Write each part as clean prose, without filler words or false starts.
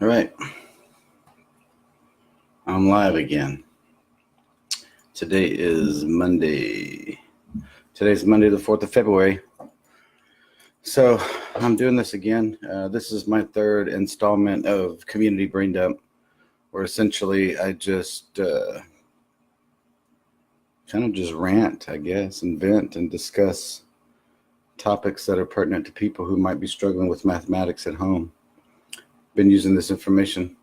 All right, I'm live again. Today is Monday. Today's Monday, the 4th of February. So I'm doing this again. This is my third installment of Community Braindump, where essentially I just kind of just rant, I guess, and vent and discuss topics that are pertinent to people who might be struggling with mathematics at home. Been using this information.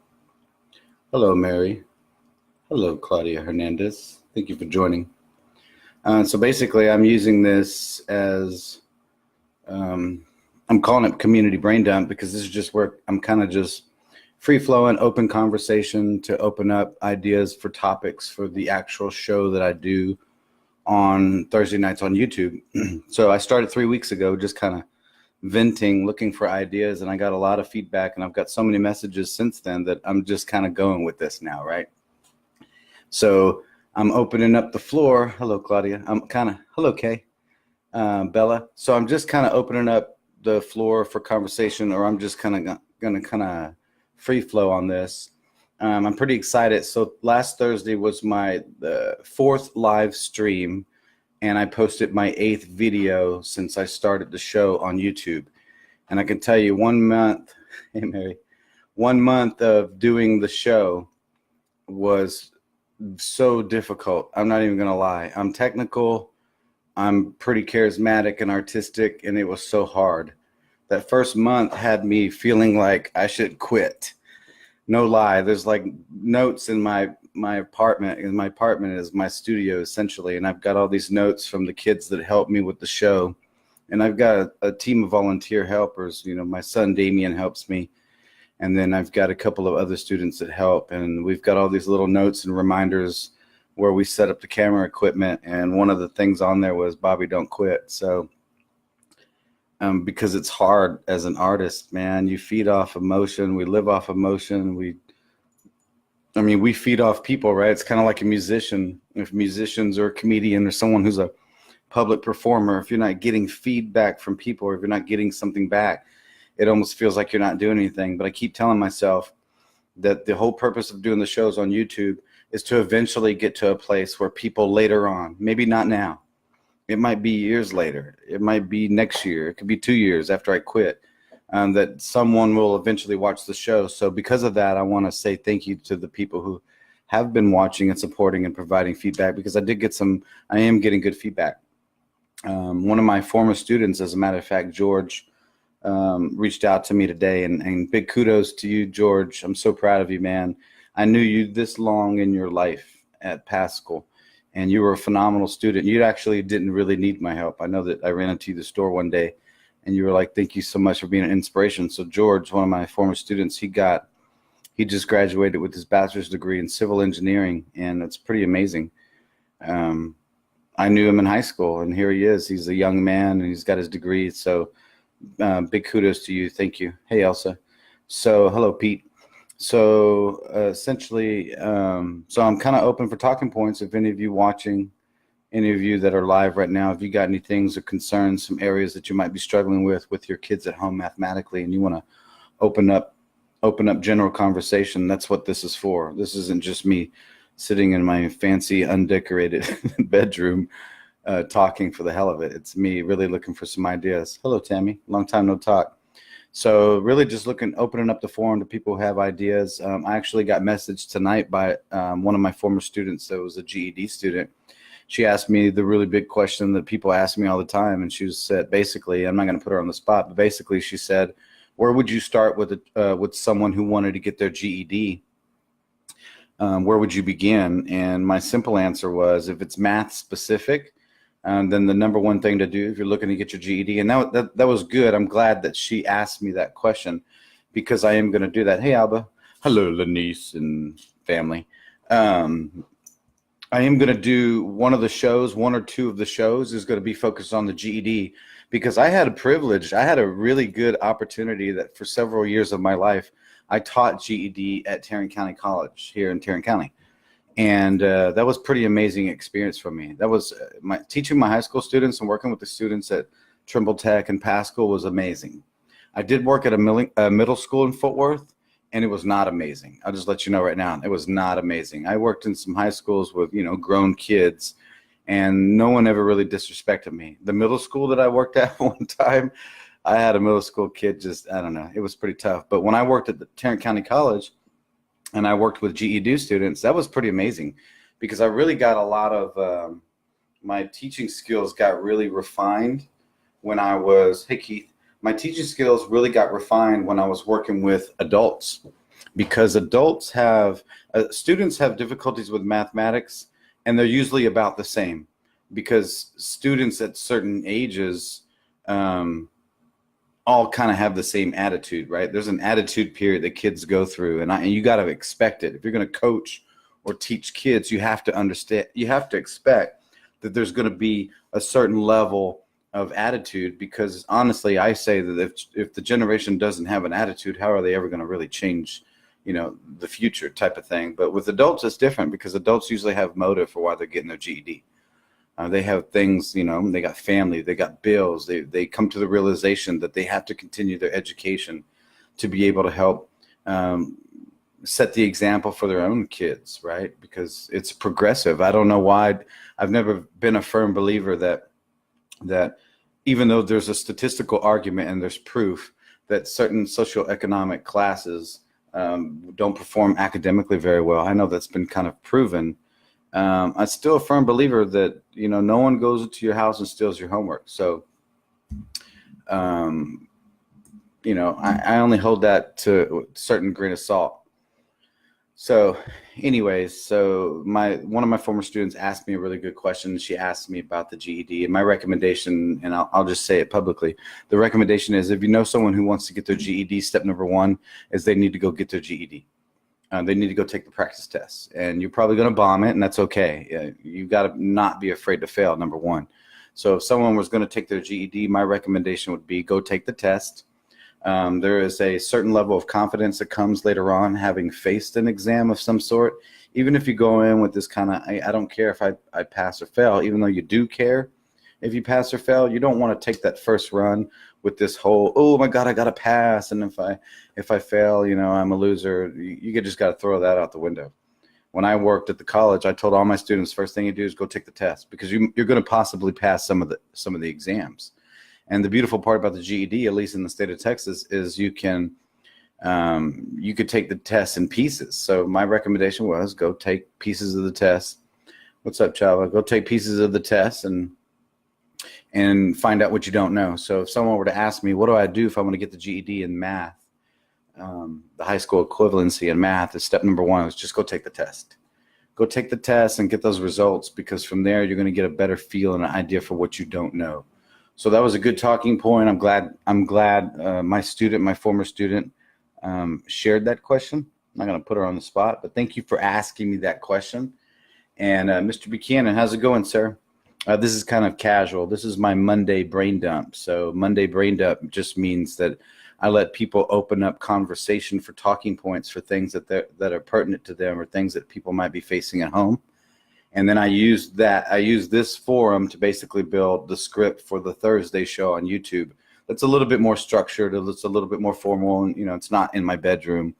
Hello, Mary. Hello, Claudia Hernandez. Thank you for joining. So basically, I'm using this as, I'm calling it Community Braindump because this is just where I'm kind of just free-flowing, open conversation to open up ideas for topics for the actual show that I do on Thursday nights on YouTube. So I started 3 weeks ago, just kind of venting, looking for ideas, and I got a lot of feedback, and I've got so many messages since then that I'm just kind of going with this now, right? So I'm opening up the floor. Hello, Claudia. Hello, Kay, Bella. So I'm just kind of opening up the floor for conversation, or I'm just kind of going to free flow on this. I'm pretty excited. So last Thursday was the fourth live stream, and I posted my 8th video since I started the show on YouTube. And I can tell you 1 month, hey Mary, 1 month of doing the show was so difficult. I'm not even going to lie. I'm technical. I'm pretty charismatic and artistic, and it was so hard. That first month had me feeling like I should quit. No lie. There's like notes in my apartment, and my apartment is my studio essentially, and I've got all these notes from the kids that helped me with the show, and I've got a team of volunteer helpers. You know, my son Damien helps me, and then I've got a couple of other students that help, and we've got all these little notes and reminders where we set up the camera equipment, and one of the things on there was Bobby, don't quit. So because it's hard as an artist, man. You feed off emotion. We live off emotion. We feed off people, right? It's kind of like a musician. If musicians or a comedian or someone who's a public performer, if you're not getting feedback from people, or if you're not getting something back, it almost feels like you're not doing anything. But I keep telling myself that the whole purpose of doing the shows on YouTube is to eventually get to a place where people later on, maybe not now, it might be years later, it might be next year, it could be 2 years after I quit, that someone will eventually watch the show. So because of that, I want to say thank you to the people who have been watching and supporting and providing feedback, because I am getting good feedback. One of my former students, as a matter of fact, George, reached out to me today, and big kudos to you, George. I'm so proud of you, man. I knew you this long in your life at Pascal, and you were a phenomenal student. You actually didn't really need my help. I know that I ran into you at the store one day, and you were like, thank you so much for being an inspiration. So George, one of my former students, he just graduated with his bachelor's degree in civil engineering, and it's pretty amazing. I knew him in high school, and here he is. He's a young man, and he's got his degree. So big kudos to you. Thank you. Hey, Elsa. So hello, Pete. So essentially, so I'm kind of open for talking points. If any of you watching, any of you that are live right now, if you got any things or concerns, some areas that you might be struggling with your kids at home mathematically, and you want to open up general conversation, that's what this is for. This isn't just me sitting in my fancy undecorated bedroom talking for the hell of it. It's me really looking for some ideas. Hello, Tammy. Long time no talk. So really just opening up the forum to people who have ideas. I actually got messaged tonight by one of my former students that was a GED student. She asked me the really big question that people ask me all the time, and she said, basically, I'm not going to put her on the spot, but basically she said, where would you start with someone who wanted to get their GED? Where would you begin? And my simple answer was, if it's math specific, then the number one thing to do if you're looking to get your GED, and that was good. I'm glad that she asked me that question, because I am going to do that. Hey, Alba. Hello, Lanice and family. I am going to do one or two of the shows is going to be focused on the GED, because I had a really good opportunity that for several years of my life, I taught GED at Tarrant County College here in Tarrant County. And that was pretty amazing experience for me. That was teaching my high school students and working with the students at Trimble Tech and Pascal was amazing. I did work at a middle school in Fort Worth, and it was not amazing. I'll just let you know right now, it was not amazing. I worked in some high schools with, grown kids, and no one ever really disrespected me. The middle school that I worked at one time, I had a middle school kid just, I don't know, it was pretty tough. But when I worked at the Tarrant County College and I worked with GED students, that was pretty amazing, because I really got a lot of my teaching skills got really refined when I was, hey Keith, my teaching skills really got refined when I was working with adults, because adults students have difficulties with mathematics, and they're usually about the same, because students at certain ages all kind of have the same attitude, right? There's an attitude period that kids go through, and you got to expect it. If you're going to coach or teach kids, you have to understand, you have to expect that there's going to be a certain level of attitude, because honestly, I say that if the generation doesn't have an attitude, how are they ever going to really change, the future type of thing? But with adults, it's different, because adults usually have motive for why they're getting their GED. They have things, they got family, they got bills, they come to the realization that they have to continue their education to be able to help set the example for their own kids, right? Because it's progressive. I don't know why. I've never been a firm believer that even though there's a statistical argument and there's proof that certain socioeconomic classes don't perform academically very well, I know that's been kind of proven. I'm still a firm believer that, no one goes into your house and steals your homework. So, I only hold that to a certain grain of salt. So anyways, one of my former students asked me a really good question. She asked me about the GED, and my recommendation, and I'll just say it publicly. The recommendation is, if you know someone who wants to get their GED, step number one is they need to go get their GED. They need to go take the practice tests, and you're probably going to bomb it, and that's okay. You got to not be afraid to fail, number one. So if someone was going to take their GED, my recommendation would be go take the test. There is a certain level of confidence that comes later on having faced an exam of some sort. Even if you go in with this kind of, I don't care if I pass or fail, even though you do care if you pass or fail, you don't want to take that first run with this whole, oh my God, I got to pass. And if I fail, I'm a loser. You just got to throw that out the window. When I worked at the college, I told all my students, first thing you do is go take the test, because you're going to possibly pass some of the exams. And the beautiful part about the GED, at least in the state of Texas, is you could take the test in pieces. So my recommendation was go take pieces of the test. What's up, Chava? Go take pieces of the test and find out what you don't know. So if someone were to ask me, what do I do if I want to get the GED in math? The high school equivalency in math is step number one, is just go take the test. Go take the test and get those results, because from there you're going to get a better feel and an idea for what you don't know. So that was a good talking point. I'm glad my former student shared that question. I'm not going to put her on the spot, but thank you for asking me that question. And Mr. Buchanan, how's it going, sir? This is kind of casual. This is my Monday brain dump. So Monday brain dump just means that I let people open up conversation for talking points for things that are pertinent to them, or things that people might be facing at home. And then I use this forum to basically build the script for the Thursday show on YouTube. That's a little bit more structured. It's a little bit more formal. And, it's not in my bedroom.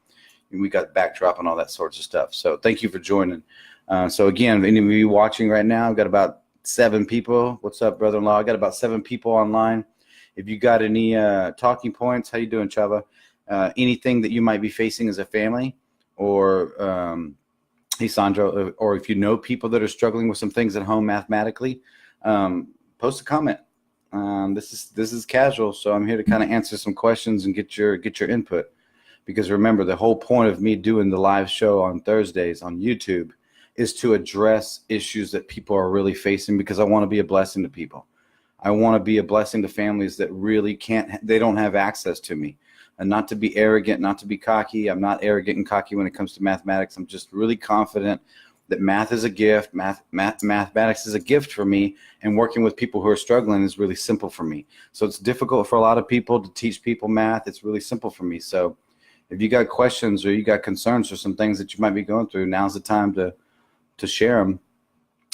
We got backdrop and all that sorts of stuff. So thank you for joining. So again, any of you watching right now, I've got about 7 people. What's up, brother-in-law? I got about 7 people online. If you got any talking points, how you doing, Chava? Anything that you might be facing as a family, or hey, Sandra, or if you know people that are struggling with some things at home mathematically, post a comment. This is casual, so I'm here to kind of answer some questions and get your input. Because remember, the whole point of me doing the live show on Thursdays on YouTube is to address issues that people are really facing, because I want to be a blessing to people. I want to be a blessing to families that really they don't have access to me. And not to be arrogant, not to be cocky. I'm not arrogant and cocky when it comes to mathematics. I'm just really confident that math is a gift. Mathematics is a gift for me, and working with people who are struggling is really simple for me. So it's difficult for a lot of people to teach people math. It's really simple for me. So if you got questions or you got concerns or some things that you might be going through, now's the time to share them.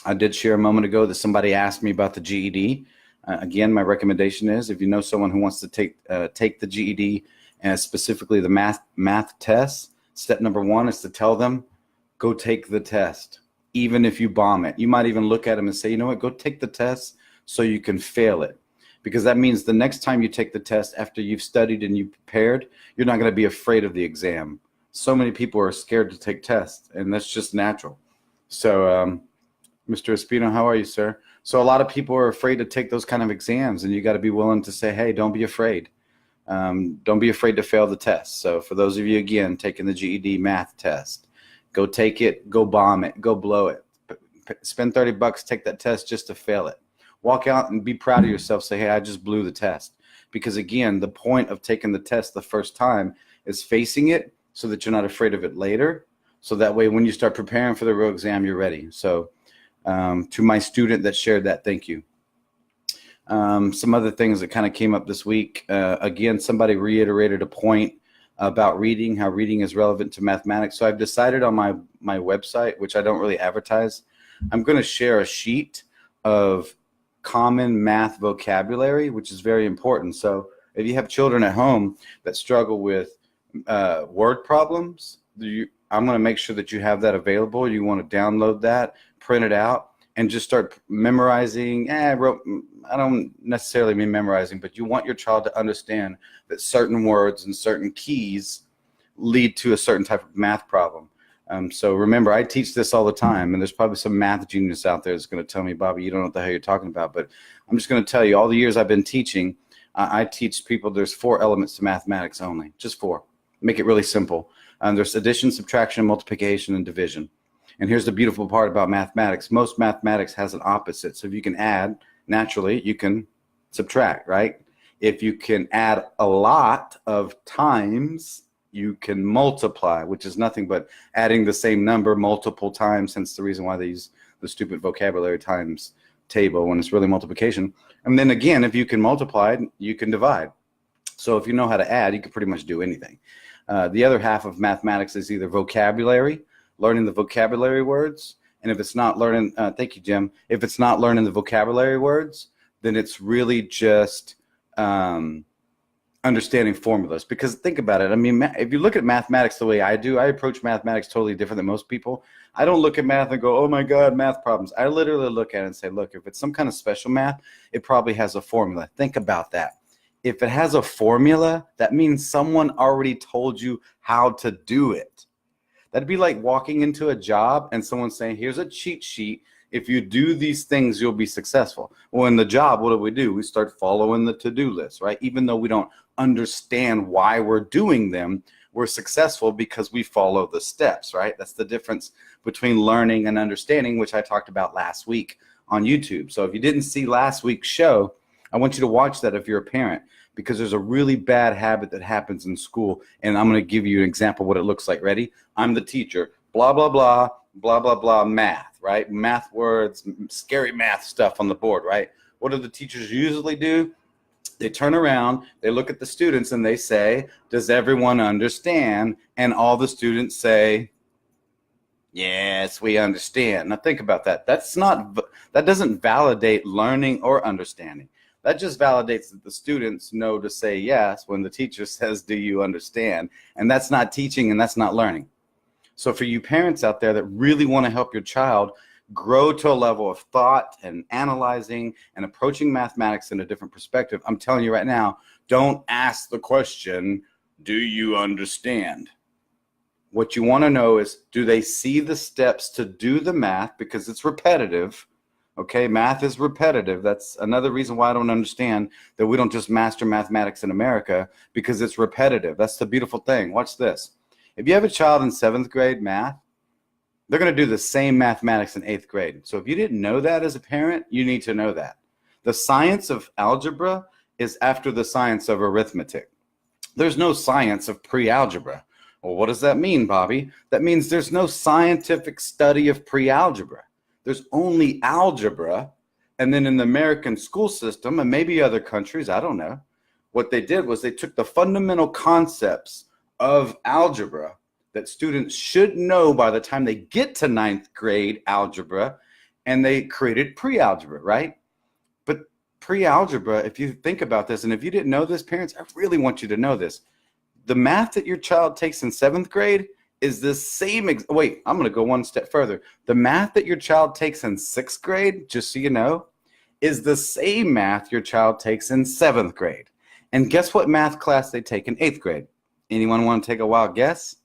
I did share a moment ago that somebody asked me about the GED. Again, my recommendation is, if you know someone who wants to take the GED, and specifically the math tests, Step number one is to tell them, go take the test, even if you bomb it. You might even look at them and say, you know what, go take the test so you can fail it. Because that means the next time you take the test after you've studied and you've prepared, you're not going to be afraid of the exam. So many people are scared to take tests, and that's just natural. So, Mr. Espino, how are you, sir? So a lot of people are afraid to take those kind of exams, and you got to be willing to say, hey, don't be afraid. Don't be afraid to fail the test. So for those of you, again, taking the GED math test, go take it, go bomb it, go blow it. Spend $30, take that test just to fail it. Walk out and be proud of yourself. Say, hey, I just blew the test. Because again, the point of taking the test the first time is facing it so that you're not afraid of it later. So that way, when you start preparing for the real exam, you're ready. So to my student that shared that, thank you. Some other things that kind of came up this week. Again, somebody reiterated a point about reading, how reading is relevant to mathematics. So I've decided on my website, which I don't really advertise, I'm going to share a sheet of common math vocabulary, which is very important. So if you have children at home that struggle with word problems, I'm going to make sure that you have that available. You want to download that, print it out, and just start memorizing. I don't necessarily mean memorizing, but you want your child to understand that certain words and certain keys lead to a certain type of math problem. So remember, I teach this all the time, and there's probably some math genius out there that's going to tell me, Bobby, you don't know what the hell you're talking about. But I'm just going to tell you, all the years I've been teaching, I teach people there's 4 elements to mathematics only, just 4. Make it really simple. There's addition, subtraction, multiplication, and division. And here's the beautiful part about mathematics. Most mathematics has an opposite. So if you can add, naturally, you can subtract, right? If you can add a lot of times, you can multiply, which is nothing but adding the same number multiple times, hence the reason why they use the stupid vocabulary times table when it's really multiplication. And then again, if you can multiply, you can divide. So if you know how to add, you can pretty much do anything. The other half of mathematics is either vocabulary, learning the vocabulary words, and if it's not learning, thank you, Jim, if it's not learning the vocabulary words, then it's really just understanding formulas. Because think about it. I mean, if you look at mathematics the way I do, I approach mathematics totally different than most people. I don't look at math and go, oh my God, math problems. I literally look at it and say, look, if it's some kind of special math, it probably has a formula. Think about that. If it has a formula, that means someone already told you how to do it. That'd be like walking into a job and someone saying, here's a cheat sheet. If you do these things, you'll be successful. Well, in the job, what do? We start following the to-do list, right? Even though we don't understand why we're doing them, we're successful because we follow the steps, right? That's the difference between learning and understanding, which I talked about last week on YouTube. So if you didn't see last week's show, I want you to watch that if you're a parent, because there's a really bad habit that happens in school. And I'm going to give you an example of what it looks like. Ready? I'm the teacher, blah, blah, blah, blah, blah, blah, math, right? Math words, scary math stuff on the board, right? What do the teachers usually do? They turn around, they look at the students and they say, does everyone understand? And all the students say, yes, we understand. Now think about that. That doesn't validate learning or understanding. That just validates that the students know to say yes when the teacher says, do you understand? And that's not teaching and that's not learning. So for you parents out there that really want to help your child grow to a level of thought and analyzing and approaching mathematics in a different perspective, I'm telling you right now, don't ask the question, do you understand? What you want to know is, do they see the steps to do the math? Because it's repetitive. Okay, math is repetitive. That's another reason why I don't understand that we don't just master mathematics in America, because it's repetitive. That's the beautiful thing. Watch this. If you have a child in 7th grade math, they're going to do the same mathematics in 8th grade. So if you didn't know that as a parent, you need to know that. The science of algebra is after the science of arithmetic. There's no science of pre-algebra. Well, what does that mean, Bobby? That means there's no scientific study of pre-algebra. There's only algebra. And then in the American school system, and maybe other countries, I don't know, what they did was they took the fundamental concepts of algebra that students should know by the time they get to 9th grade algebra, and they created pre-algebra, right? But pre-algebra, if you think about this, and if you didn't know this, parents, I really want you to know this. The math that your child takes in 7th grade is the same. Wait, I'm going to go one step further. The math that your child takes in 6th grade, just so you know, is the same math your child takes in 7th grade. And guess what math class they take in 8th grade? Anyone want to take a wild guess?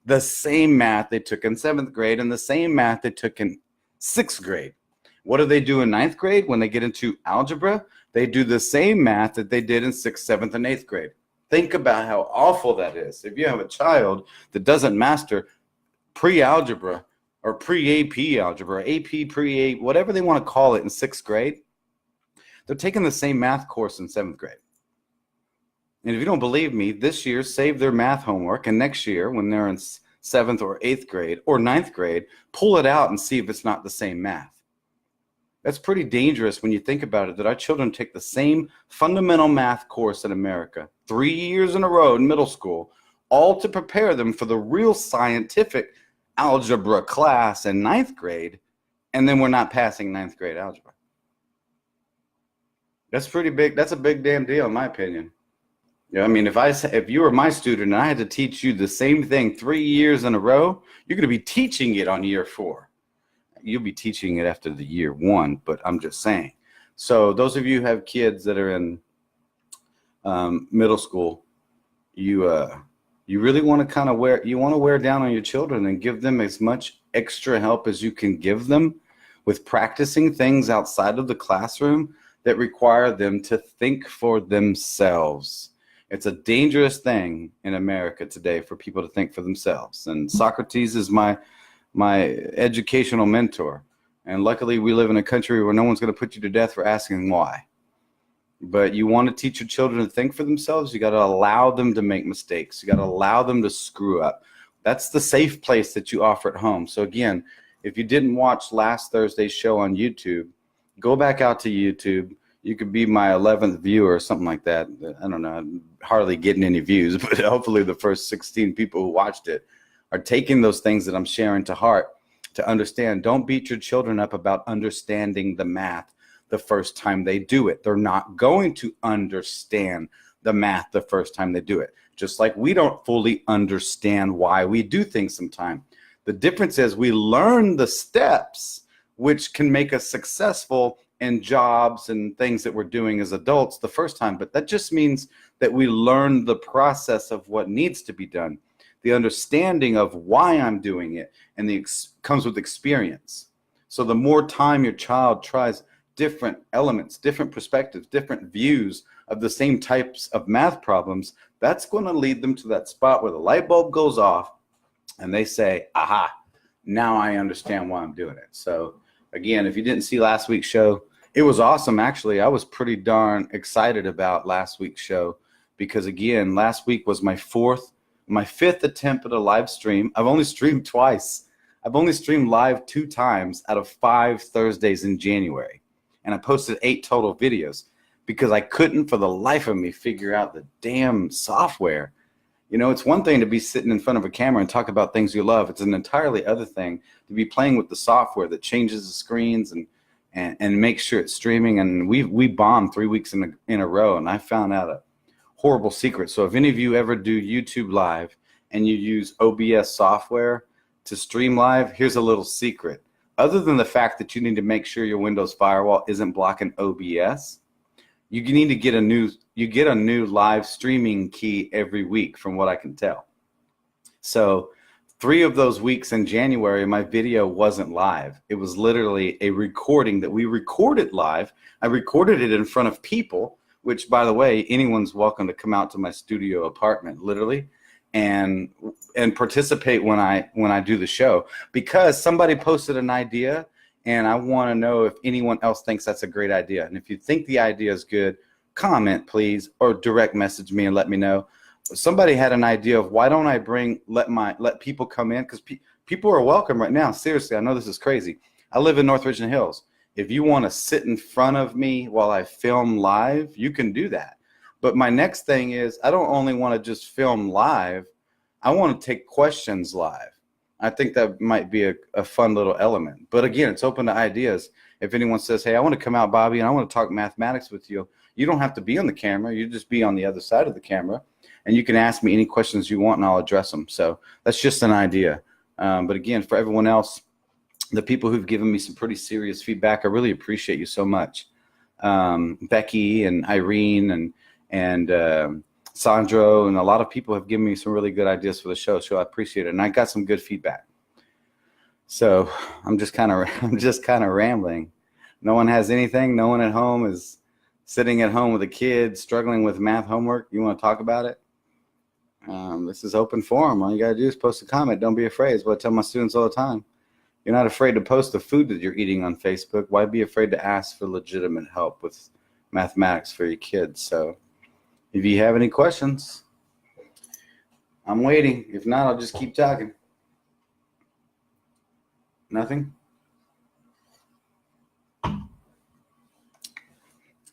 The same math they took in 7th grade and the same math they took in 6th grade. What do they do in 9th grade when they get into algebra? They do the same math that they did in 6th, 7th, and 8th grade. Think about how awful that is. If you have a child that doesn't master pre-algebra or pre-AP algebra, AP, pre-A, whatever they want to call it in 6th grade, they're taking the same math course in 7th grade. And if you don't believe me, this year, save their math homework, and next year, when they're in 7th or 8th grade or 9th grade, pull it out and see if it's not the same math. That's pretty dangerous when you think about it, that our children take the same fundamental math course in America 3 years in a row in middle school, all to prepare them for the real scientific algebra class in 9th grade, and then we're not passing 9th grade algebra. That's pretty big. That's a big damn deal, in my opinion. Yeah, I mean, if you were my student and I had to teach you the same thing 3 years in a row, you're going to be teaching it on year 4. You'll be teaching it after the year 1, but I'm just saying. So those of you who have kids that are in middle school, you really want to kind of wear down on your children and give them as much extra help as you can give them with practicing things outside of the classroom that require them to think for themselves. It's a dangerous thing in America today for people to think for themselves. And Socrates is my educational mentor. And luckily we live in a country where no one's going to put you to death for asking why. But you want to teach your children to think for themselves, you got to allow them to make mistakes. You got to allow them to screw up. That's the safe place that you offer at home. So again, if you didn't watch last Thursday's show on YouTube, go back out to YouTube. You could be my 11th viewer or something like that. I don't know. I'm hardly getting any views, but hopefully the first 16 people who watched it are taking those things that I'm sharing to heart to understand. Don't beat your children up about understanding the math the first time they do it. They're not going to understand the math the first time they do it. Just like we don't fully understand why we do things sometimes. The difference is we learn the steps which can make us successful in jobs and things that we're doing as adults the first time. But that just means that we learn the process of what needs to be done. The understanding of why I'm doing it, and comes with experience. So the more time your child tries different elements, different perspectives, different views of the same types of math problems, that's going to lead them to that spot where the light bulb goes off and they say, aha, now I understand why I'm doing it. So again, if you didn't see last week's show, it was awesome. Actually, I was pretty darn excited about last week's show because again, last week was my fifth attempt at a live stream. I've only streamed twice. I've only streamed live 2 times out of 5 Thursdays in January. And I posted 8 total videos because I couldn't for the life of me figure out the damn software. You know, it's one thing to be sitting in front of a camera and talk about things you love. It's an entirely other thing to be playing with the software that changes the screens and makes sure it's streaming. And we bombed 3 weeks in a row, and I found out a horrible secret. So if any of you ever do YouTube Live and you use OBS software to stream live, here's a little secret. Other than the fact that you need to make sure your Windows firewall isn't blocking OBS, you need to get a new live streaming key every week, from what I can tell. So 3 of those weeks in January, my video wasn't live. It was literally a recording that we recorded live. I recorded it in front of people, which, by the way, anyone's welcome to come out to my studio apartment, literally, and participate when I do the show, because somebody posted an idea. And I want to know if anyone else thinks that's a great idea. And if you think the idea is good, comment, please, or direct message me and let me know. Somebody had an idea of why don't I let people come in, because people are welcome right now. Seriously, I know this is crazy. I live in North Richland Hills. If you want to sit in front of me while I film live, you can do that. But my next thing is, I don't only want to just film live. I want to take questions live. I think that might be a fun little element. But again, it's open to ideas. If anyone says, hey, I want to come out, Bobby, and I want to talk mathematics with you, you don't have to be on the camera. You just be on the other side of the camera. and you can ask me any questions you want and I'll address them. So that's just an idea. But again, for everyone else, the people who've given me some pretty serious feedback, I really appreciate you so much. Becky and Irene and Sandro and a lot of people have given me some really good ideas for the show. So I appreciate it. And I got some good feedback. So I'm just kind of rambling. No one has anything. No one at home is sitting at home with a kid struggling with math homework. You want to talk about it? This is open forum. All you got to do is post a comment. Don't be afraid. It's what I tell my students all the time. You're not afraid to post the food that you're eating on Facebook. Why be afraid to ask for legitimate help with mathematics for your kids? So if you have any questions, I'm waiting. If not, I'll just keep talking. Nothing?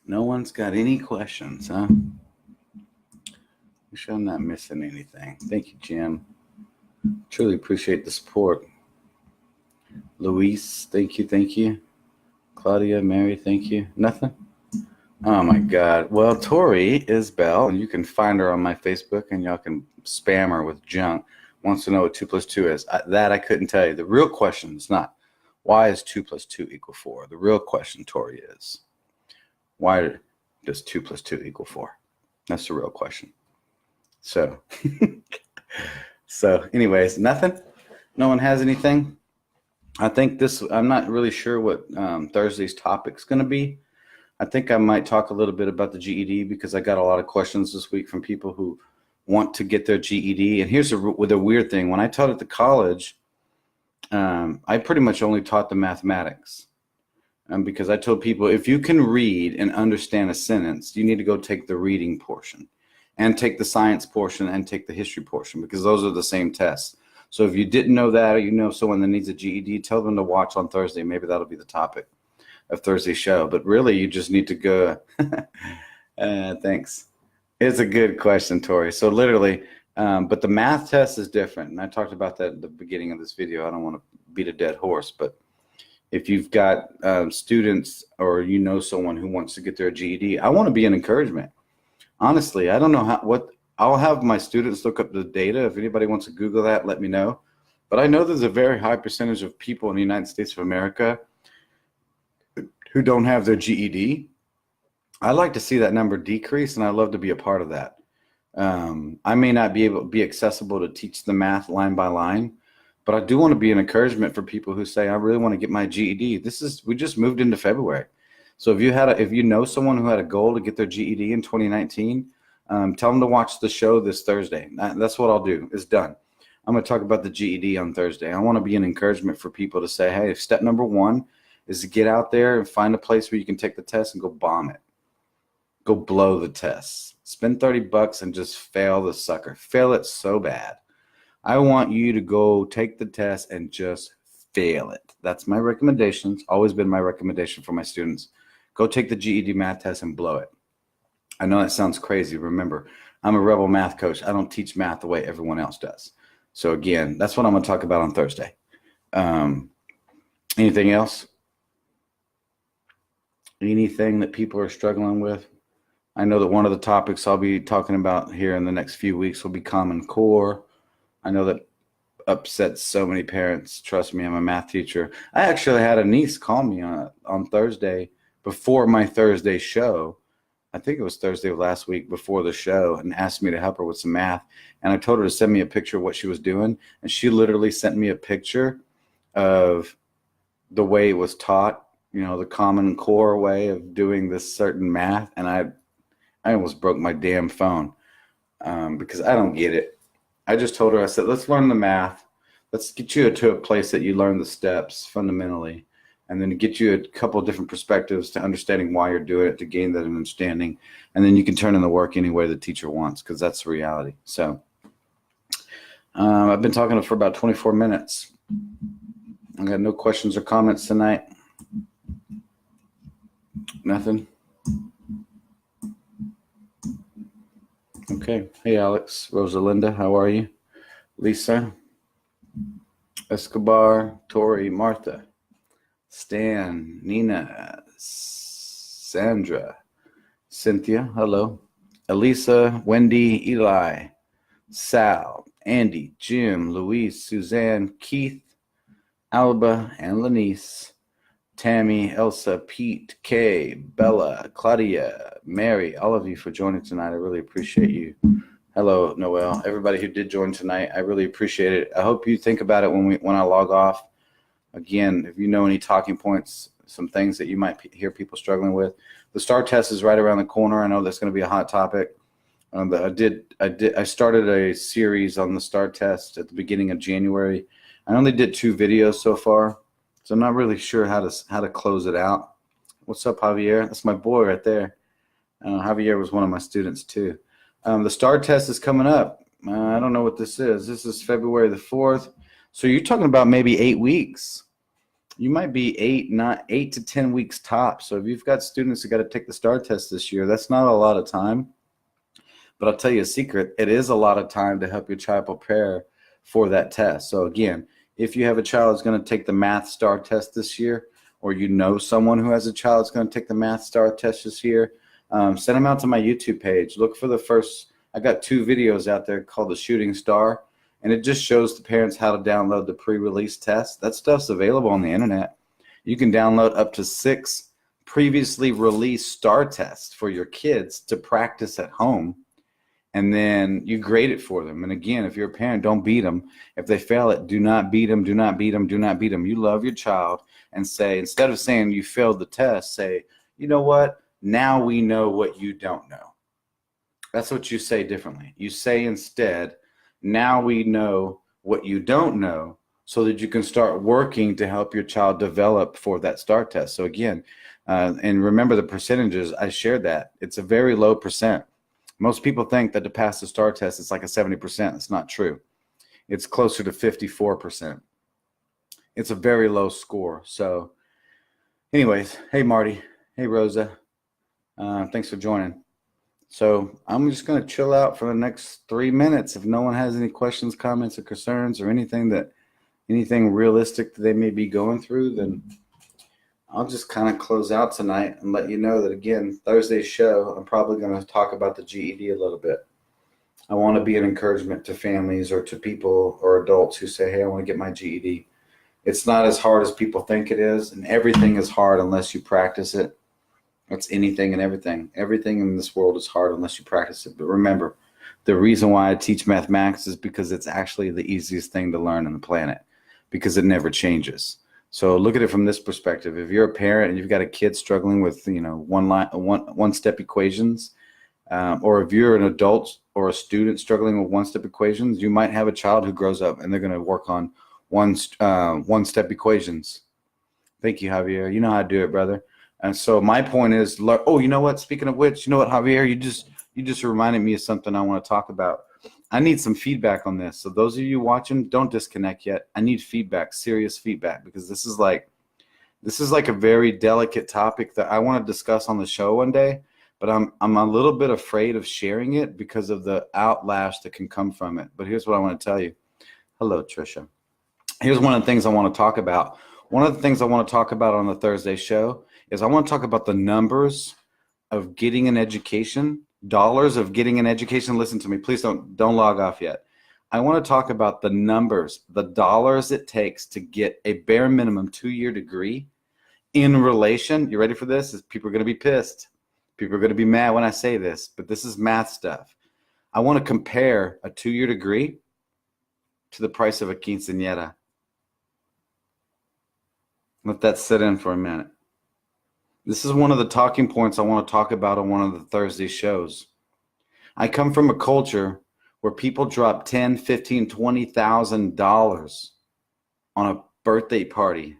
No one's got any questions, huh? Wish I'm not missing anything. Thank you, Jim. Truly appreciate the support. Luis, thank you, thank you. Claudia, Mary, thank you. Nothing? Oh my God. Well, Tori Isbell, and you can find her on my Facebook, and y'all can spam her with junk. Wants to know what 2 + 2 is. That I couldn't tell you. The real question is not why is 2 + 2 = 4. The real question, Tori, is why does 2 + 2 = 4? That's the real question. So, anyways, nothing. No one has anything. I think I'm not really sure what Thursday's topic's going to be. I think I might talk a little bit about the GED because I got a lot of questions this week from people who want to get their GED. And here's the weird thing. When I taught at the college, I pretty much only taught the mathematics because I told people if you can read and understand a sentence, you need to go take the reading portion and take the science portion and take the history portion because those are the same tests. So if you didn't know that or you know someone that needs a GED, tell them to watch on Thursday. Maybe that'll be the topic of Thursday's show. But really, you just need to go. Thanks. It's a good question, Tori. So literally, but the math test is different. And I talked about that at the beginning of this video. I don't want to beat a dead horse. But if you've got students or you know someone who wants to get their GED, I want to be an encouragement. Honestly, I don't know I'll have my students look up the data. If anybody wants to Google that, let me know. But I know there's a very high percentage of people in the United States of America who don't have their GED. I'd like to see that number decrease, and I'd love to be a part of that. I may not be able to be accessible to teach the math line by line, but I do want to be an encouragement for people who say, I really want to get my GED. We just moved into February. So if you know someone who had a goal to get their GED in 2019, tell them to watch the show this Thursday. That's what I'll do. It's done. I'm going to talk about the GED on Thursday. I want to be an encouragement for people to say, hey, step number 1 is to get out there and find a place where you can take the test and go bomb it. Go blow the test. Spend $30 and just fail the sucker. Fail it so bad. I want you to go take the test and just fail it. That's my recommendation. It's always been my recommendation for my students. Go take the GED math test and blow it. I know that sounds crazy. Remember, I'm a rebel math coach. I don't teach math the way everyone else does. So again, that's what I'm going to talk about on Thursday. Anything else? Anything that people are struggling with? I know that one of the topics I'll be talking about here in the next few weeks will be Common Core. I know that upsets so many parents. Trust me, I'm a math teacher. I actually had a niece call me on Thursday before my Thursday show. I think it was Thursday of last week before the show, and asked me to help her with some math. And I told her to send me a picture of what she was doing. And she literally sent me a picture of the way it was taught, the Common Core way of doing this certain math. And I almost broke my damn phone because I don't get it. I just told her, I said, let's learn the math. Let's get you to a place that you learn the steps fundamentally, and then get you a couple of different perspectives to understanding why you're doing it, to gain that understanding. And then you can turn in the work any way the teacher wants, because that's the reality. So I've been talking for about 24 minutes. I got no questions or comments tonight. Nothing. Okay. Hey, Alex, Rosalinda, how are you? Lisa, Escobar, Tori, Martha, Stan, Nina, Sandra, Cynthia, hello. Elisa, Wendy, Eli, Sal, Andy, Jim, Luis, Suzanne, Keith, Alba, and Lanice, Tammy, Elsa, Pete, Kay, Bella, Claudia, Mary, all of you for joining tonight. I really appreciate you. Hello, Noel. Everybody who did join tonight, I really appreciate it. I hope you think about it when I log off. Again, if you know any talking points, some things that you might hear people struggling with. The STAR test is right around the corner. I know that's going to be a hot topic. I started a series on the STAR test at the beginning of January. I only did 2 videos so far, so I'm not really sure how to close it out. What's up, Javier? That's my boy right there. Javier was one of my students too. The STAR test is coming up. I don't know what this is. This is February the 4th. So you're talking about maybe 8 weeks. You might be 8 to 10 weeks top. So if you've got students who got to take the STAR test this year, that's not a lot of time. But I'll tell you a secret. It is a lot of time to help your child prepare for that test. So again, if you have a child who's going to take the math STAR test this year, or you know someone who has a child who's going to take the math STAR test this year, send them out to my YouTube page. Look for the first, I got 2 videos out there called The Shooting Star, and it just shows the parents how to download the pre-release test. That stuff's available on the internet. You can download up to 6 previously released STAR tests for your kids to practice at home, and then you grade it for them. And again, if you're a parent, don't beat them. If they fail it, do not beat them, do not beat them, do not beat them. You love your child and say, instead of saying you failed the test, say, you know what? Now we know what you don't know. That's what you say differently. You say instead, now we know what you don't know, so that you can start working to help your child develop for that STAR test. So again, and remember the percentages, I shared that. It's a very low percent. Most people think that to pass the STAR test, it's like a 70%. It's not true. It's closer to 54%. It's a very low score. So anyways, hey, Marty. Hey, Rosa. Thanks for joining. So I'm just going to chill out for the next 3 minutes. If no one has any questions, comments, or concerns, or anything realistic that they may be going through, then I'll just kind of close out tonight and let you know that, again, Thursday's show, I'm probably going to talk about the GED a little bit. I want to be an encouragement to families or to people or adults who say, hey, I want to get my GED. It's not as hard as people think it is, and everything is hard unless you practice it. It's anything and everything. Everything in this world is hard unless you practice it. But remember, the reason why I teach mathematics is because it's actually the easiest thing to learn on the planet, because it never changes. So look at it from this perspective. If you're a parent and you've got a kid struggling with, one-step equations, or if you're an adult or a student struggling with one-step equations, you might have a child who grows up and they're going to work on one-step equations. Thank you, Javier. You know how to do it, brother. And so my point is, oh, you know what? Speaking of which, you know what, Javier, you just reminded me of something I want to talk about. I need some feedback on this. So those of you watching, don't disconnect yet. I need feedback, serious feedback, because this is like a very delicate topic that I want to discuss on the show one day, but I'm a little bit afraid of sharing it because of the outlash that can come from it. But here's what I want to tell you. Hello, Trisha. Here's one of the things I want to talk about. One of the things I want to talk about on the Thursday show is I want to talk about the numbers of getting an education, dollars of getting an education. Listen to me, please don't log off yet. I want to talk about the numbers, the dollars it takes to get a bare minimum 2-year degree in relation. You ready for this? People are going to be pissed. People are going to be mad when I say this, but this is math stuff. I want to compare a 2-year degree to the price of a quinceañera. Let that sit in for a minute. This is one of the talking points I want to talk about on one of the Thursday shows. I come from a culture where people drop $10,000, $15,000, $20,000 on a birthday party,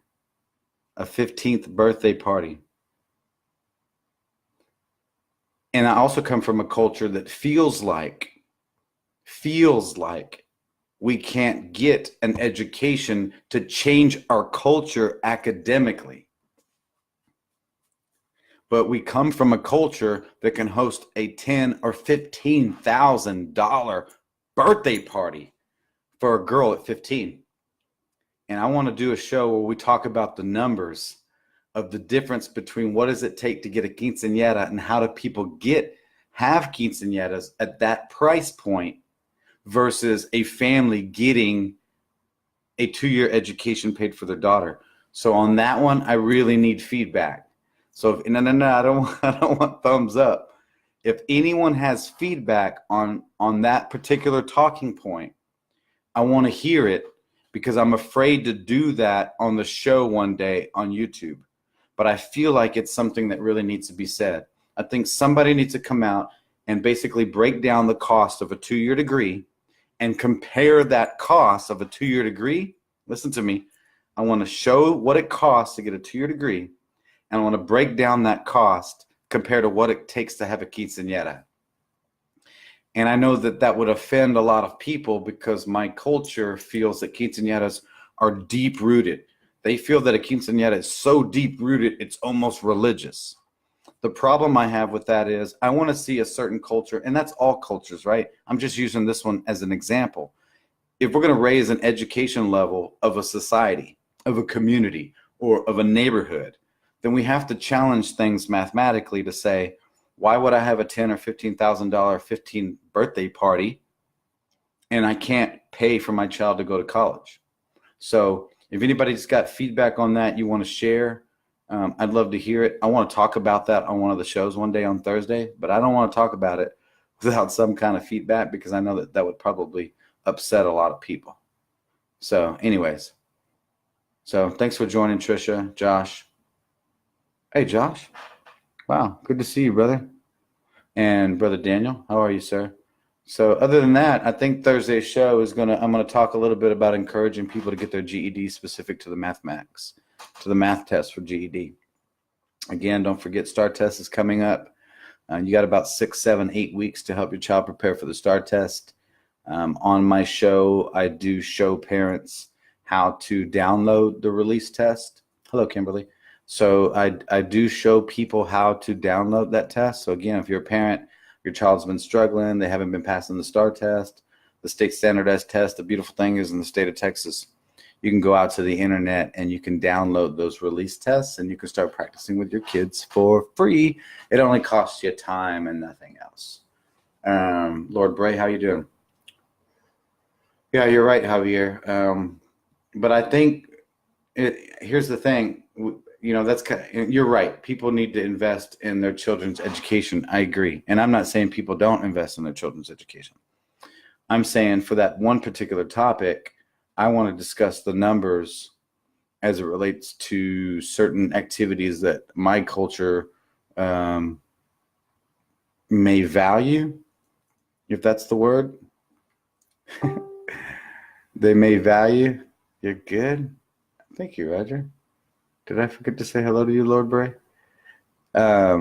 a 15th birthday party. And I also come from a culture that feels like we can't get an education to change our culture academically. But we come from a culture that can host a $10,000 or $15,000 birthday party for a girl at 15. And I want to do a show where we talk about the numbers of the difference between what does it take to get a quinceañera and how do people get have quinceañeras at that price point versus a family getting a 2-year education paid for their daughter. So on that one, I really need feedback. So no, I don't want thumbs up. If anyone has feedback on that particular talking point, I want to hear it, because I'm afraid to do that on the show one day on YouTube. But I feel like it's something that really needs to be said. I think somebody needs to come out and basically break down the cost of a 2-year degree and compare that cost of a 2-year degree. Listen to me. I want to show what it costs to get a 2-year degree, and I want to break down that cost compared to what it takes to have a quinceañera. And I know that that would offend a lot of people, because my culture feels that quinceañeras are deep rooted. They feel that a quinceañera is so deep rooted, it's almost religious. The problem I have with that is I want to see a certain culture, and that's all cultures, right? I'm just using this one as an example. If we're going to raise an education level of a society, of a community, or of a neighborhood, then we have to challenge things mathematically to say, why would I have a $10,000 or $15,000 15th birthday party and I can't pay for my child to go to college? So if anybody's got feedback on that you want to share, I'd love to hear it. I want to talk about that on one of the shows one day on Thursday, but I don't want to talk about it without some kind of feedback, because I know that that would probably upset a lot of people. So anyways, so thanks for joining, Trisha, Josh. Hey, Josh. Wow, good to see you, brother. And Brother Daniel, how are you, sir? So other than that, I think Thursday's show is I'm gonna talk a little bit about encouraging people to get their GED specific to the mathematics, to the math test for GED. Again, don't forget STAR test is coming up. You got about 6, 7, 8 weeks to help your child prepare for the STAR test. On my show, I do show parents how to download the release test. Hello, Kimberly. So I do show people how to download that test. So again, if you're a parent, your child's been struggling, they haven't been passing the STAR test, the state standardized test, the beautiful thing is in the state of Texas, you can go out to the internet and you can download those release tests and you can start practicing with your kids for free. It only costs you time and nothing else. Lord Bray, how you doing? Yeah, you're right, Javier. But I think here's the thing. You're right. People need to invest in their children's education. I agree. And I'm not saying people don't invest in their children's education. I'm saying for that one particular topic, I want to discuss the numbers as it relates to certain activities that my culture may value, if that's the word. They may value. You're good. Thank you, Roger. Did I forget to say hello to you, Lord Bray? I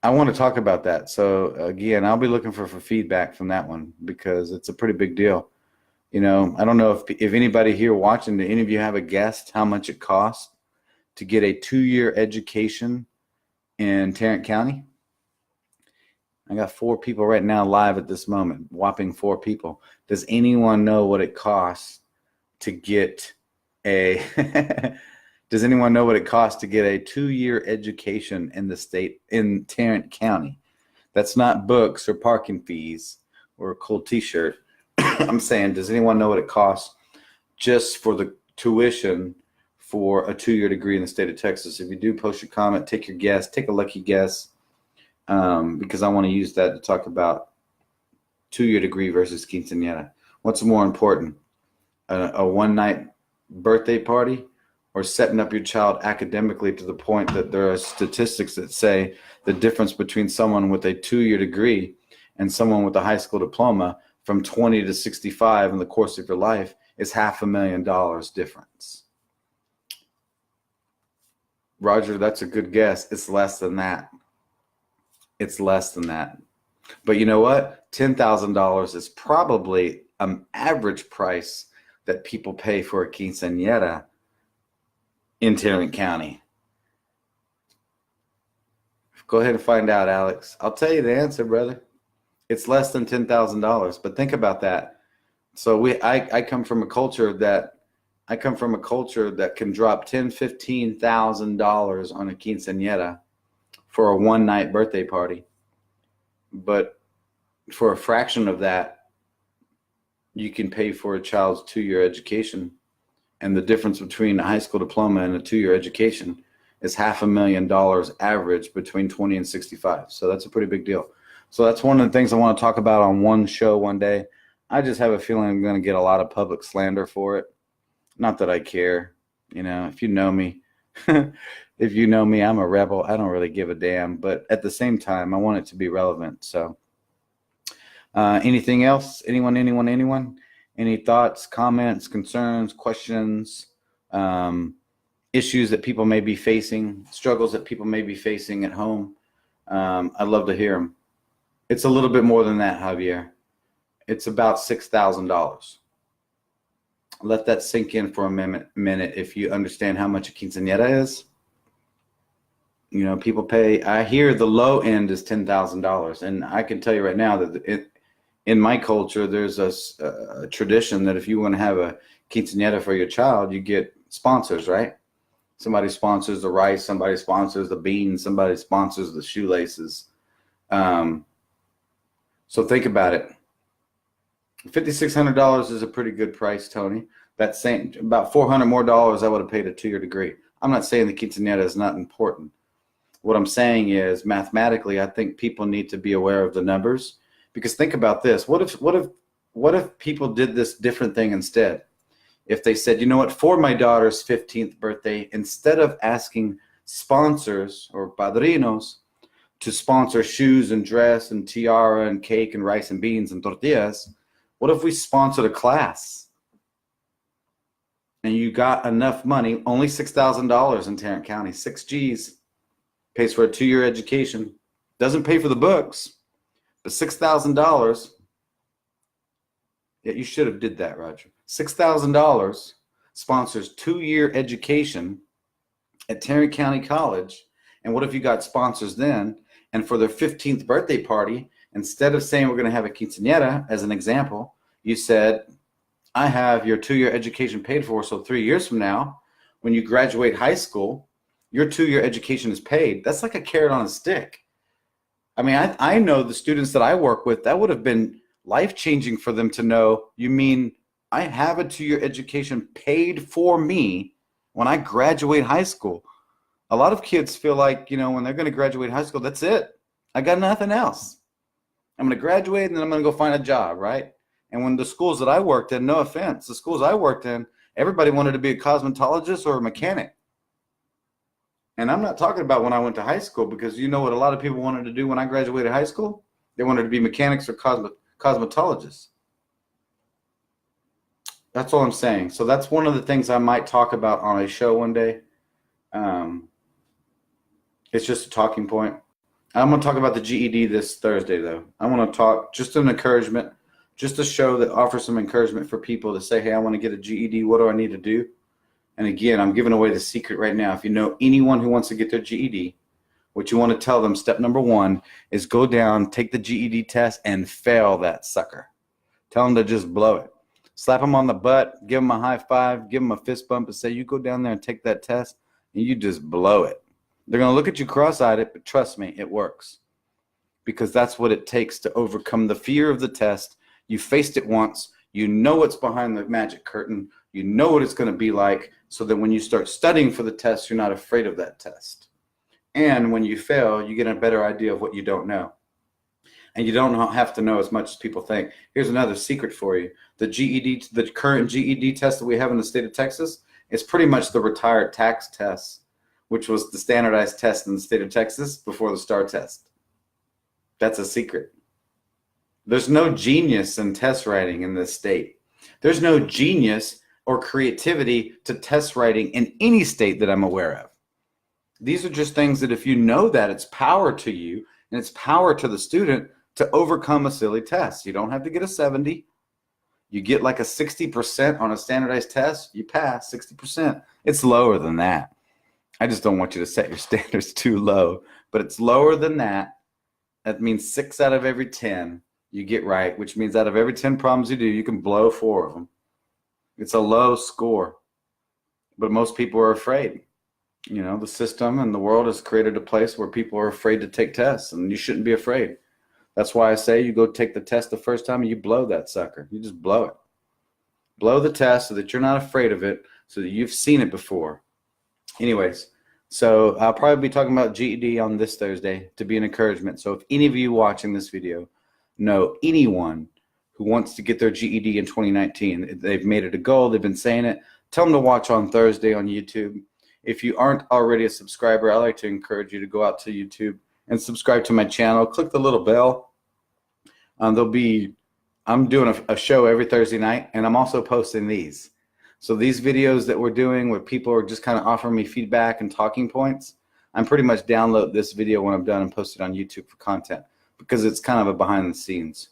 want to talk about that. So again, I'll be looking for feedback from that one, because it's a pretty big deal. You know, I don't know if anybody here watching, do any of you have a guess how much it costs to get a 2-year education in Tarrant County? I got 4 people right now live at this moment, whopping 4 people. Does anyone know what it costs to get a Does anyone know what it costs to get a 2-year education in the state, in Tarrant County? That's not books or parking fees or a cool t-shirt. I'm saying, does anyone know what it costs just for the tuition for a 2-year degree in the state of Texas? If you do, post your comment, take your guess, take a lucky guess, because I want to use that to talk about 2-year degree versus quinceañera. What's more important, a one-night birthday party, or setting up your child academically to the point that there are statistics that say the difference between someone with a 2-year degree and someone with a high school diploma from 20 to 65 in the course of your life is $500,000 difference. Roger, that's a good guess. It's less than that. It's less than that. But you know what? $10,000 is probably an average price that people pay for a quinceañera in Tarrant County. Go ahead and find out, Alex. I'll tell you the answer, brother. It's less than $10,000, but think about that. So I come from a culture that can drop $10,000, $15,000 on a quinceañera for a one-night birthday party. but for a fraction of that, you can pay for a child's 2-year education. And the difference between a high school diploma and a 2-year education is $500,000 average between 20 and 65. So that's a pretty big deal. So that's one of the things I want to talk about on one show one day. I just have a feeling I'm going to get a lot of public slander for it. Not that I care. If you know me, I'm a rebel. I don't really give a damn. But at the same time, I want it to be relevant. So anything else? Anyone? Any thoughts, comments, concerns, questions, issues that people may be facing, struggles that people may be facing at home? I'd love to hear them. It's a little bit more than that, Javier. It's about $6,000. Let that sink in for a minute if you understand how much a quinceañera is. People pay. I hear the low end is $10,000. And I can tell you right now that in my culture, there's a tradition that if you want to have a quinceañera for your child, you get sponsors, right? Somebody sponsors the rice, somebody sponsors the beans, somebody sponsors the shoelaces. So think about it. $5,600 is a pretty good price, Tony. That's saying about $400 more I would have paid a 2-year degree. I'm not saying the quinceañera is not important. What I'm saying is, mathematically, I think people need to be aware of the numbers. Because think about this. What if people did this different thing instead? If they said, you know what, for my daughter's 15th birthday, instead of asking sponsors or padrinos to sponsor shoes and dress and tiara and cake and rice and beans and tortillas, what if we sponsored a class? And you got enough money, only $6,000 in Tarrant County, 6 G's, pays for a 2-year education, doesn't pay for the books, but $6,000, yeah, you should have did that, Roger. $6,000 sponsors 2-year education at Tarrant County College. And what if you got sponsors then? And for their 15th birthday party, instead of saying we're going to have a quinceañera, as an example, you said, I have your 2-year education paid for, so 3 years from now, when you graduate high school, your 2-year education is paid. That's like a carrot on a stick. I mean, I know the students that I work with, that would have been life-changing for them to know, you mean I have a 2-year education paid for me when I graduate high school. A lot of kids feel like, when they're going to graduate high school, that's it. I got nothing else. I'm going to graduate and then I'm going to go find a job, right? And when the schools that I worked in, no offense, the schools I worked in, everybody wanted to be a cosmetologist or a mechanic. And I'm not talking about when I went to high school, because you know what a lot of people wanted to do when I graduated high school? They wanted to be mechanics or cosmetologists. That's all I'm saying. So that's one of the things I might talk about on a show one day. It's just a talking point. I'm going to talk about the GED this Thursday, though. I want to talk just an encouragement, just a show that offers some encouragement for people to say, hey, I want to get a GED. What do I need to do? And again, I'm giving away the secret right now. If you know anyone who wants to get their GED, what you want to tell them, step number 1 is go down, take the GED test, and fail that sucker. Tell them to just blow it. Slap them on the butt, give them a high five, give them a fist bump, and say, you go down there and take that test, and you just blow it. They're going to look at you cross-eyed, but trust me, it works. Because that's what it takes to overcome the fear of the test. You faced it once. You know what's behind the magic curtain. You know what it's going to be like, so that when you start studying for the test, you're not afraid of that test. And when you fail, you get a better idea of what you don't know. And you don't have to know as much as people think. Here's another secret for you. The GED, the current GED test that we have in the state of Texas is pretty much the retired tax test, which was the standardized test in the state of Texas before the STAR test. That's a secret. There's no genius in test writing in this state. There's no genius or creativity to test writing in any state that I'm aware of. These are just things that if you know that, it's power to you and it's power to the student to overcome a silly test. You don't have to get a 70. You get like a 60% on a standardized test, you pass 60%. It's lower than that. I just don't want you to set your standards too low, but it's lower than that. That means 6 out of every 10 you get right, which means out of every 10 problems you do, you can blow 4 of them. It's a low score, but most people are afraid. You know, the system and the world has created a place where people are afraid to take tests, and you shouldn't be afraid. That's why I say you go take the test the first time and you blow that sucker. You just blow it. Blow the test so that you're not afraid of it, so that you've seen it before. Anyways, so I'll probably be talking about GED on this Thursday to be an encouragement. So if any of you watching this video know anyone who wants to get their GED in 2019, they've made it a goal, they've been saying it, tell them to watch on Thursday on YouTube. If you aren't already a subscriber, I'd like to encourage you to go out to YouTube and subscribe to my channel. Click the little bell. I'm doing a show every Thursday night, and I'm also posting these. So these videos that we're doing where people are just kind of offering me feedback and talking points, I'm pretty much download this video when I'm done and post it on YouTube for content, because it's kind of a behind the scenes.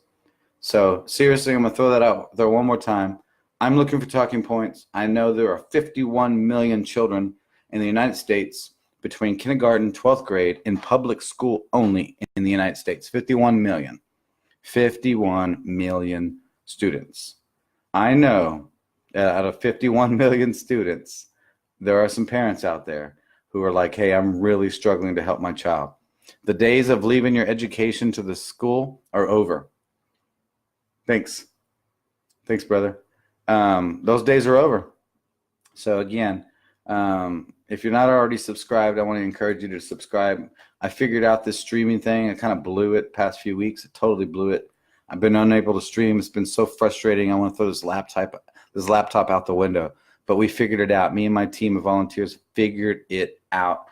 So seriously, I'm going to throw that out there one more time. I'm looking for talking points. I know there are 51 million children in the United States between kindergarten and 12th grade in public school only in the United States. 51 million. 51 million students. I know that out of 51 million students, there are some parents out there who are like, hey, I'm really struggling to help my child. The days of leaving your education to the school are over. Thanks, brother. Those days are over. So again, if you're not already subscribed, I want to encourage you to subscribe. I figured out this streaming thing. I kind of blew it past few weeks. I totally blew it. I've been unable to stream. It's been so frustrating. I want to throw this laptop out the window. But we figured it out. Me and my team of volunteers figured it out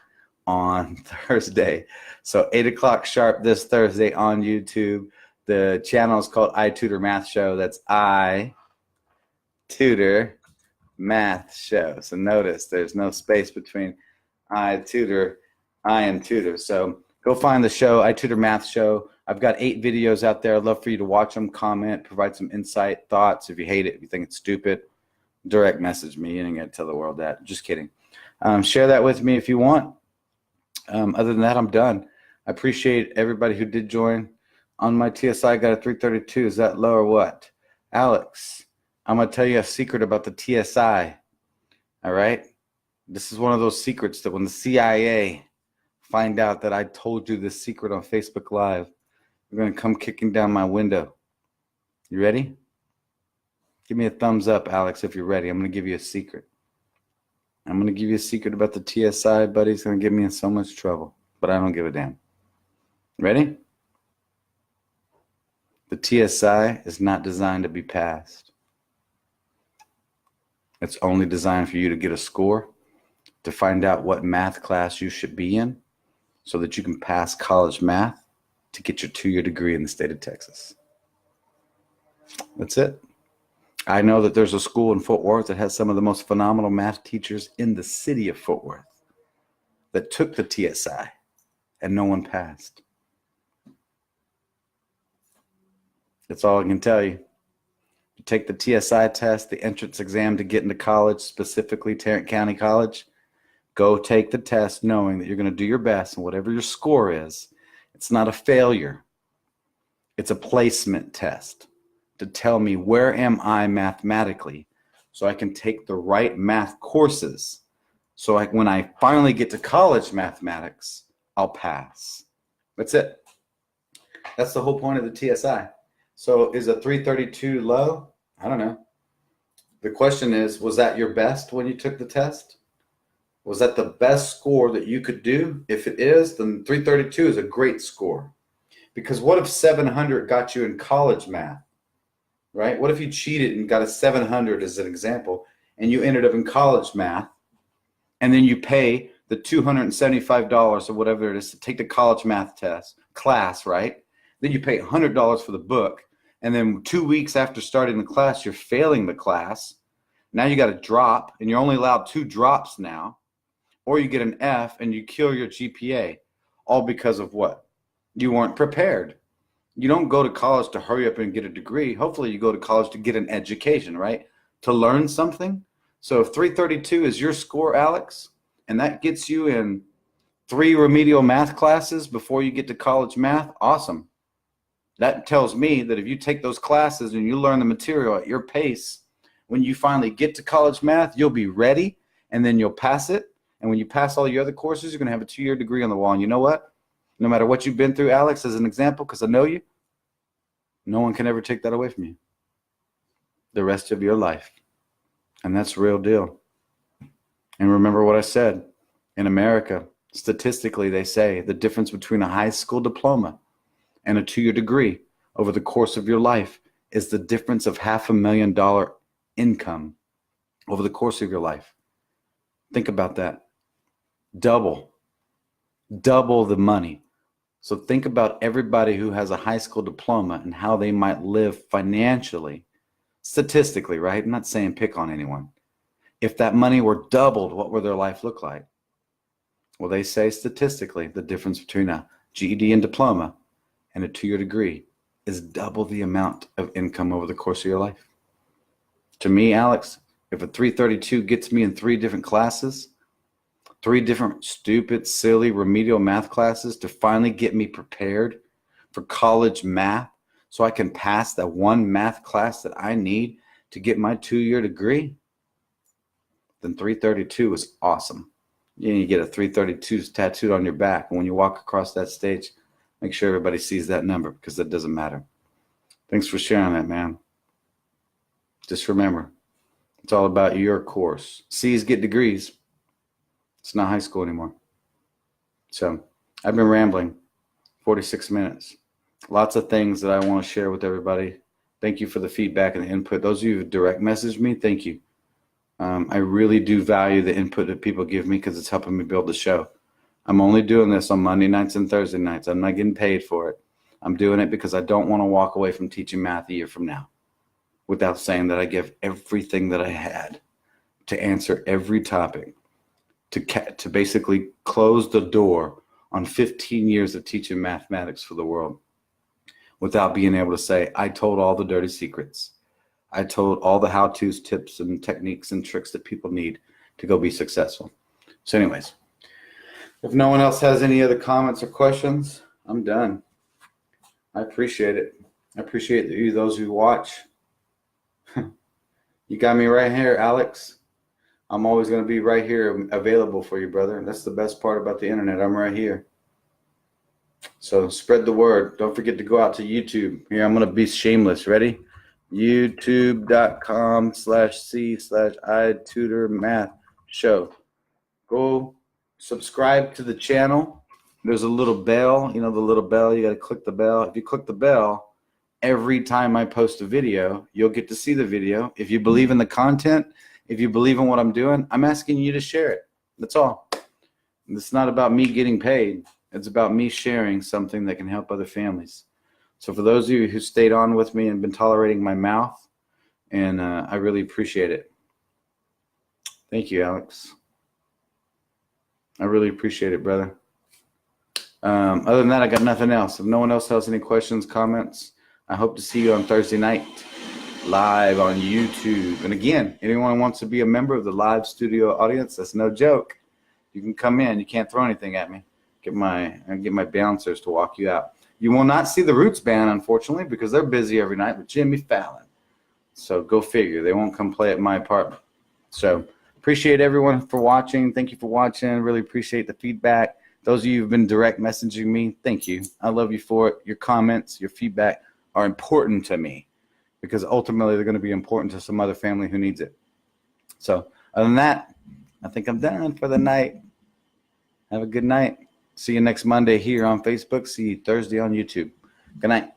on Thursday. So 8 o'clock sharp this Thursday on YouTube. The channel is called iTutor Math Show. That's iTutor Math Show. So notice there's no space between I and tutor. So go find the show, iTutor Math Show. I've got 8 videos out there. I'd love for you to watch them, comment, provide some insight, thoughts. If you hate it, if you think it's stupid, direct message me. You ain't gonna tell the world that. Just kidding. Share that with me if you want. Other than that, I'm done. I appreciate everybody who did join. On my TSI, I got a 332. Is that low or what? Alex, I'm going to tell you a secret about the TSI. All right? This is one of those secrets that when the CIA find out that I told you this secret on Facebook Live, you're going to come kicking down my window. You ready? Give me a thumbs up, Alex, if you're ready. I'm going to give you a secret. I'm going to give you a secret about the TSI, buddy. It's going to get me in so much trouble, but I don't give a damn. Ready? The TSI is not designed to be passed. It's only designed for you to get a score, to find out what math class you should be in so that you can pass college math to get your 2-year degree in the state of Texas. That's it. I know that there's a school in Fort Worth that has some of the most phenomenal math teachers in the city of Fort Worth that took the TSI and no one passed. That's all I can tell you. You take the TSI test, the entrance exam to get into college, specifically Tarrant County College. Go take the test knowing that you're going to do your best, and whatever your score is, it's not a failure. It's a placement test to tell me where am I mathematically so I can take the right math courses so when I finally get to college mathematics, I'll pass. That's it. That's the whole point of the TSI. So is a 332 low? I don't know. The question is, was that your best when you took the test? Was that the best score that you could do? If it is, then 332 is a great score. Because what if 700 got you in college math, right? What if you cheated and got a 700 as an example, and you ended up in college math, and then you pay the $275 or whatever it is to take the college math class, right? Then you pay $100 for the book, and then 2 weeks after starting the class, you're failing the class. Now you got a drop, and you're only allowed 2 drops now, or you get an F and you kill your GPA, all because of what? You weren't prepared. You don't go to college to hurry up and get a degree. Hopefully you go to college to get an education, right? To learn something. So if 332 is your score, Alex, and that gets you in 3 remedial math classes before you get to college math, awesome. That tells me that if you take those classes and you learn the material at your pace, when you finally get to college math, you'll be ready, and then you'll pass it. And when you pass all your other courses, you're going to have a 2-year degree on the wall. And you know what? No matter what you've been through, Alex, as an example, because I know you, No one can ever take that away from you the rest of your life. And that's the real deal. And remember what I said. In America, statistically, they say the difference between a high school diploma and a 2-year degree over the course of your life is the difference of $500,000 income over the course of your life. Think about that. Double the money. So think about everybody who has a high school diploma and how they might live financially, statistically, right? I'm not saying pick on anyone. If that money were doubled, what would their life look like? Well, they say statistically, the difference between a GED and diploma and a 2-year degree is double the amount of income over the course of your life. To me, Alex, if a 332 gets me in 3 different classes, 3 different stupid, silly, remedial math classes to finally get me prepared for college math so I can pass that one math class that I need to get my 2-year degree, then 332 is awesome. You get a 332 tattooed on your back. And when you walk across that stage, make sure everybody sees that number because that doesn't matter. Thanks for sharing that, man. Just remember, it's all about your course. C's get degrees. It's not high school anymore. So I've been rambling 46 minutes. Lots of things that I want to share with everybody. Thank you for the feedback and the input. Those of you who direct message me, thank you. I really do value the input that people give me because it's helping me build the show. I'm only doing this on Monday nights and Thursday nights. I'm not getting paid for it. I'm doing it because I don't want to walk away from teaching math a year from now without saying that I give everything that I had to answer every topic, to basically close the door on 15 years of teaching mathematics for the world without being able to say, I told all the dirty secrets. I told all the how-tos, tips, and techniques and tricks that people need to go be successful. So anyways, if no one else has any other comments or questions, I'm done. I appreciate it. I appreciate you, those who watch. You got me right here, Alex. I'm always going to be right here available for you, brother. That's the best part about the internet. I'm right here. So spread the word. Don't forget to go out to YouTube. Here, I'm going to be shameless. Ready? youtube.com/c/iTutor math show. Go subscribe to the channel. There's a little bell. You know the little bell? You got to click the bell. If you click the bell, every time I post a video, you'll get to see the video. If you believe in the content, if you believe in what I'm doing, I'm asking you to share it. That's all. It's not about me getting paid. It's about me sharing something that can help other families. So for those of you who stayed on with me and been tolerating my mouth, and I really appreciate it. Thank you, Alex. I really appreciate it, brother. Other than that, I got nothing else. If no one else has any questions, comments, I hope to see you on Thursday night live on YouTube. And again, anyone wants to be a member of the live studio audience, that's no joke. You can come in. You can't throw anything at me. Get my bouncers to walk you out. You will not see the Roots Band, unfortunately, because they're busy every night with Jimmy Fallon. So go figure. They won't come play at my apartment. So appreciate everyone for watching. Thank you for watching. Really appreciate the feedback. Those of you who've been direct messaging me, thank you. I love you for it. Your comments, your feedback are important to me because ultimately they're going to be important to some other family who needs it. So other than that, I think I'm done for the night. Have a good night. See you next Monday here on Facebook. See you Thursday on YouTube. Good night.